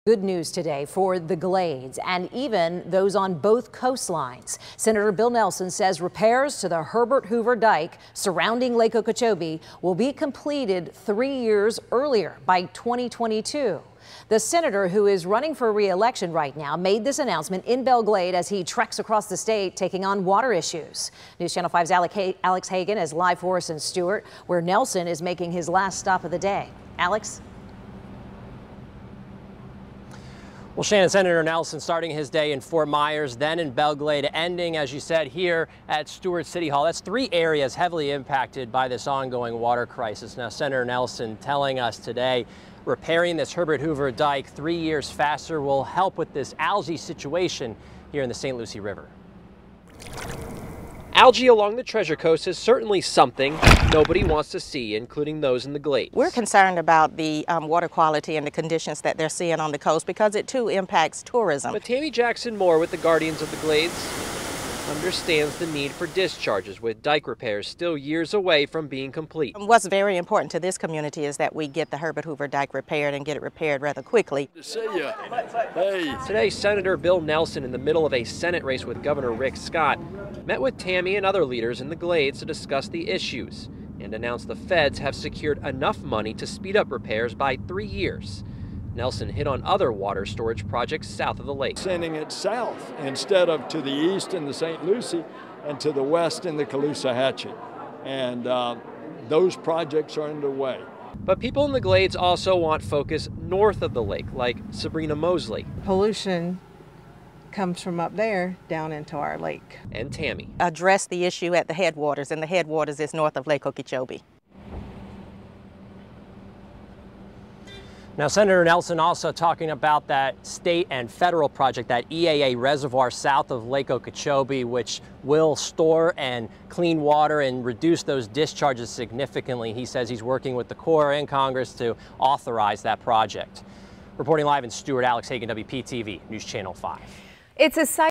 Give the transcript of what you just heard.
Good news today for the Glades and even those on both coastlines. Senator Bill Nelson says repairs to the Herbert Hoover Dike surrounding Lake Okeechobee will be completed 3 years earlier by 2022. The senator, who is running for re-election right now, made this announcement in Belle Glade as he treks across the state taking on water issues. News Channel 5's Alex Hagan is live for us in Stewart, where Nelson is making his last stop of the day. Alex? Well, Shannon, Senator Nelson starting his day in Fort Myers, then in Belle Glade, ending, as you said, here at Stewart City Hall. That's 3 areas heavily impacted by this ongoing water crisis. Now, Senator Nelson telling us today repairing this Herbert Hoover Dike 3 years faster will help with this algae situation here in the St. Lucie River. Algae along the Treasure Coast is certainly something nobody wants to see, including those in the Glades. We're concerned about the water quality and the conditions that they're seeing on the coast because it too impacts tourism. But Tammy Jackson Moore with the Guardians of the Glades understands the need for discharges, with dike repairs still years away from being complete. What's very important to this community is that we get the Herbert Hoover Dike repaired and get it repaired rather quickly. To see you. Hey. Today, Senator Bill Nelson, in the middle of a Senate race with Governor Rick Scott, met with Tammy and other leaders in the Glades to discuss the issues and announced the feds have secured enough money to speed up repairs by 3 years. Nelson hit on other water storage projects south of the lake. Sending it south instead of to the east in the St. Lucie and to the west in the Caloosahatchee. And those projects are underway. But people in the Glades also want focus north of the lake, like Sabrina Mosley. Pollution comes from up there down into our lake. And Tammy. Address the issue at the headwaters, and the headwaters is north of Lake Okeechobee. Now, Senator Nelson also talking about that state and federal project, that EAA reservoir south of Lake Okeechobee, which will store and clean water and reduce those discharges significantly. He says he's working with the Corps and Congress to authorize that project. Reporting live in Stewart, Alex Hagan, WPTV, News Channel 5. It's a site